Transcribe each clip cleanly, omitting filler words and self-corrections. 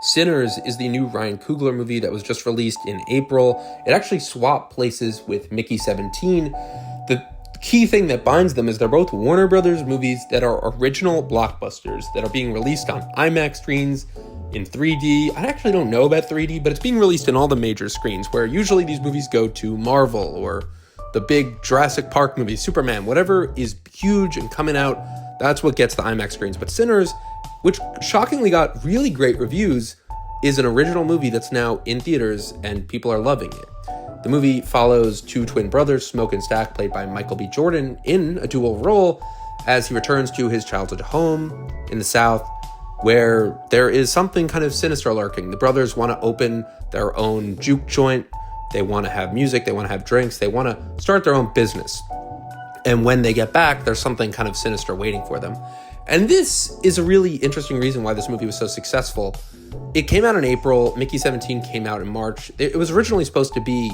Sinners is the new Ryan Coogler movie that was just released in April. It actually swapped places with Mickey 17. The key thing that binds them is they're both Warner Brothers movies that are original blockbusters that are being released on IMAX screens in 3D. I actually don't know about 3D, but it's being released in all the major screens, where usually these movies go to Marvel or the big Jurassic Park movies, Superman, whatever is huge and coming out, that's what gets the IMAX screens. But Sinners, which shockingly got really great reviews, is an original movie that's now in theaters and people are loving it. The movie follows two twin brothers, Smoke and Stack, played by Michael B. Jordan, in a dual role as he returns to his childhood home in the South, where there is something kind of sinister lurking. The brothers want to open their own juke joint. They want to have music. They want to have drinks. They want to start their own business. And when they get back, there's something kind of sinister waiting for them. And this is a really interesting reason why this movie was so successful. It came out in April. Mickey 17 came out in March. It was originally supposed to be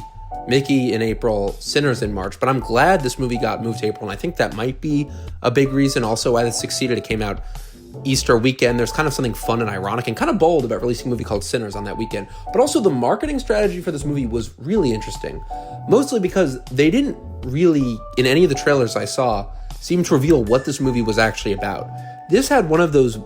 Mickey in April, Sinners in March, but I'm glad this movie got moved to April, and I think that might be a big reason also why this succeeded. It came out Easter weekend. There's kind of something fun and ironic and kind of bold about releasing a movie called Sinners on that weekend. But also the marketing strategy for this movie was really interesting, mostly because they didn't really, in any of the trailers I saw, seem to reveal what this movie was actually about. This had one of those,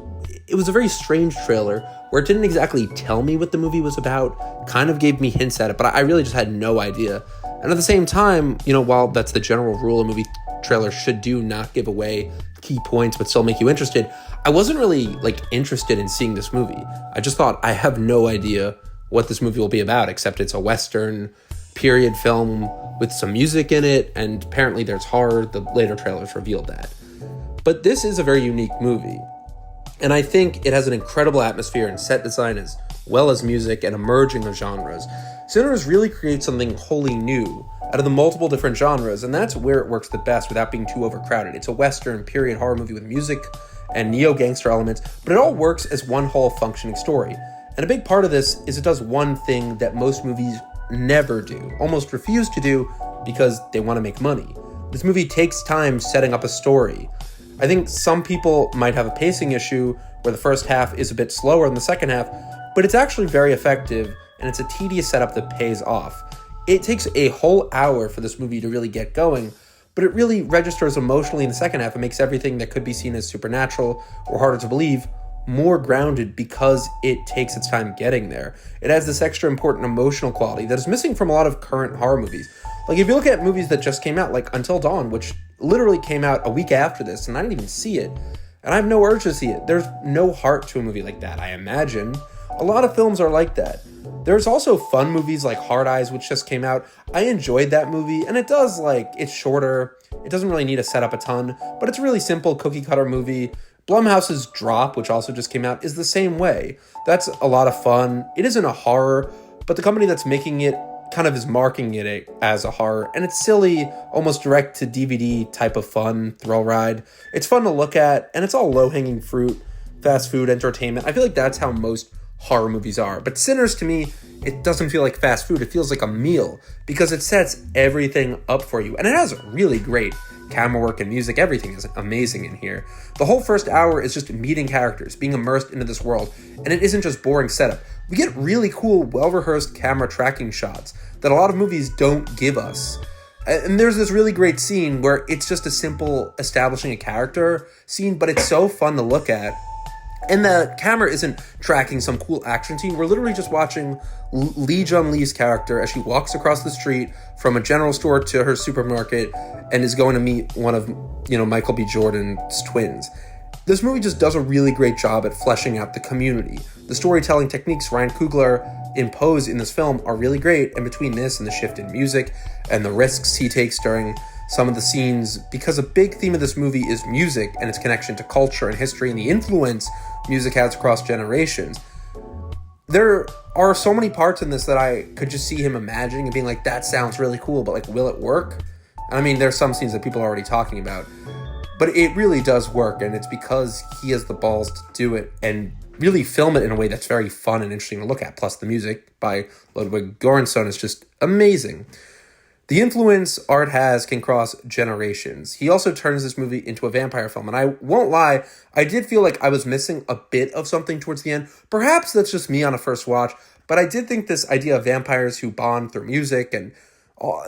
it was a very strange trailer where it didn't exactly tell me what the movie was about, kind of gave me hints at it, but I really just had no idea. And at the same time, while that's the general rule a movie trailer should do, not give away key points but still make you interested, I wasn't really interested in seeing this movie. I just thought, I have no idea what this movie will be about, except it's a Western period film with some music in it, and apparently there's horror. The later trailers revealed that. But this is a very unique movie, and I think it has an incredible atmosphere and set design as well as music and a merging of genres. Sinners really creates something wholly new out of the multiple different genres, and that's where it works the best without being too overcrowded. It's a Western period horror movie with music and neo-gangster elements, but it all works as one whole functioning story. And a big part of this is it does one thing that most movies never do, almost refuse to do, because they want to make money. This movie takes time setting up a story. I think some people might have a pacing issue where the first half is a bit slower than the second half, but it's actually very effective, and it's a tedious setup that pays off. It takes a whole hour for this movie to really get going, but it really registers emotionally in the second half and makes everything that could be seen as supernatural or harder to believe more grounded because it takes its time getting there. It has this extra important emotional quality that is missing from a lot of current horror movies. If you look at movies that just came out, like Until Dawn, which literally came out a week after this, and I didn't even see it, and I have no urge to see it. There's no heart to a movie like that, I imagine. A lot of films are like that. There's also fun movies like Hard Eyes, which just came out. I enjoyed that movie, and it does, it's shorter. It doesn't really need to set up a ton, but it's a really simple cookie-cutter movie. Blumhouse's Drop, which also just came out, is the same way. That's a lot of fun. It isn't a horror, but the company that's making it kind of is marketing it as a horror, and it's silly, almost direct-to-DVD type of fun thrill ride. It's fun to look at, and it's all low-hanging fruit, fast food entertainment. I feel like that's how most horror movies are. But Sinners, to me, it doesn't feel like fast food. It feels like a meal because it sets everything up for you, and it has really great camera work and music. Everything is amazing in here. The whole first hour is just meeting characters, being immersed into this world, and it isn't just boring setup. We get really cool, well-rehearsed camera tracking shots that a lot of movies don't give us. And there's this really great scene where it's just a simple establishing a character scene, but it's so fun to look at. And the camera isn't tracking some cool action scene. We're literally just watching Lee Jun-Lee's character as she walks across the street from a general store to her supermarket and is going to meet one of, Michael B. Jordan's twins. This movie just does a really great job at fleshing out the community. The storytelling techniques Ryan Coogler imposed in this film are really great, and between this and the shift in music and the risks he takes during some of the scenes, because a big theme of this movie is music and its connection to culture and history and the influence music has across generations. There are so many parts in this that I could just see him imagining and being like, that sounds really cool, but will it work? I mean, there's some scenes that people are already talking about, but it really does work, and it's because he has the balls to do it and really film it in a way that's very fun and interesting to look at. Plus the music by Ludwig Göransson is just amazing. The influence art has can cross generations. He also turns this movie into a vampire film, and I won't lie, I did feel like I was missing a bit of something towards the end. Perhaps that's just me on a first watch, but I did think this idea of vampires who bond through music and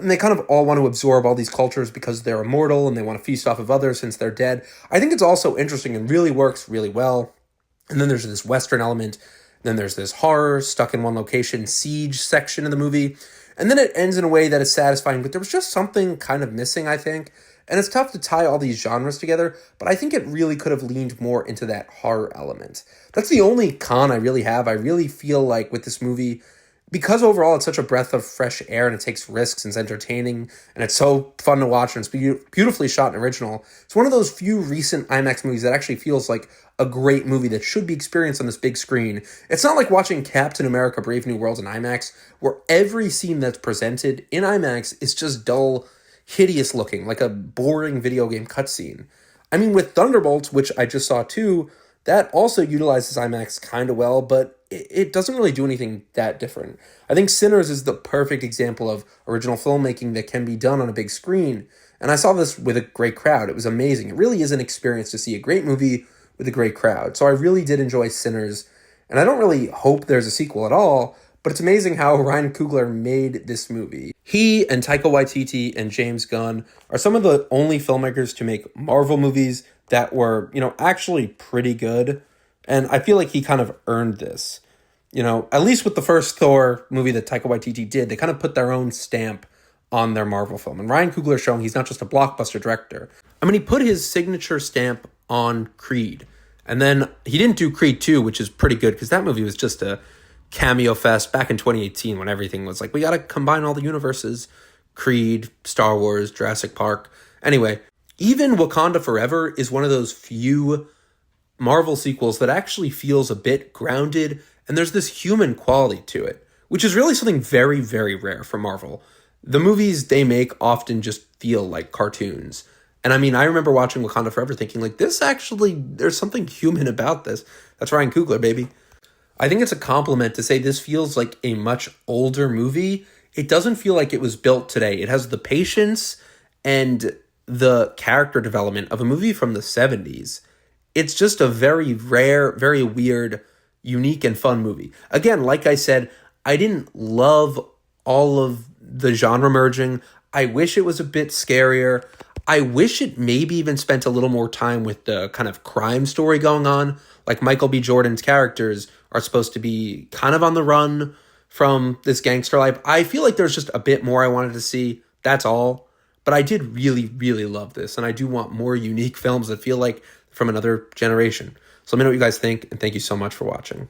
they kind of all want to absorb all these cultures because they're immortal and they want to feast off of others since they're dead. I think it's also interesting and really works really well. And then there's this Western element. Then there's this horror, stuck in one location, siege section of the movie. And then it ends in a way that is satisfying, but there was just something kind of missing, I think. And it's tough to tie all these genres together, but I think it really could have leaned more into that horror element. That's the only con I really have. I really feel like with this movie, because overall it's such a breath of fresh air and it takes risks and it's entertaining and it's so fun to watch and it's beautifully shot and original. It's one of those few recent IMAX movies that actually feels like a great movie that should be experienced on this big screen. It's not like watching Captain America Brave New World in IMAX, where every scene that's presented in IMAX is just dull, hideous looking, like a boring video game cutscene. I mean, with Thunderbolts, which I just saw too, that also utilizes IMAX kind of well, but it doesn't really do anything that different. I think Sinners is the perfect example of original filmmaking that can be done on a big screen. And I saw this with a great crowd. It was amazing. It really is an experience to see a great movie with a great crowd. So I really did enjoy Sinners. And I don't really hope there's a sequel at all, but it's amazing how Ryan Coogler made this movie. He and Taika Waititi and James Gunn are some of the only filmmakers to make Marvel movies that were, actually pretty good. And I feel like he kind of earned this. At least with the first Thor movie that Taika Waititi did, they kind of put their own stamp on their Marvel film. And Ryan Coogler showing he's not just a blockbuster director. I mean, he put his signature stamp on Creed. And then he didn't do Creed 2, which is pretty good because that movie was just a cameo fest back in 2018 when everything was like, we got to combine all the universes. Creed, Star Wars, Jurassic Park. Anyway, even Wakanda Forever is one of those few Marvel sequels that actually feels a bit grounded, and there's this human quality to it, which is really something very, very rare for Marvel. The movies they make often just feel like cartoons. And I mean, I remember watching Wakanda Forever thinking, like, there's something human about this. That's Ryan Coogler, baby. I think it's a compliment to say this feels like a much older movie. It doesn't feel like it was built today. It has the patience and the character development of a movie from the 70s. It's just a very rare, very weird, unique, and fun movie. Again, like I said, I didn't love all of the genre merging. I wish it was a bit scarier. I wish it maybe even spent a little more time with the kind of crime story going on. Like Michael B. Jordan's characters are supposed to be kind of on the run from this gangster life. I feel like there's just a bit more I wanted to see. That's all. But I did really, really love this. And I do want more unique films that feel like from another generation. So let me know what you guys think. And thank you so much for watching.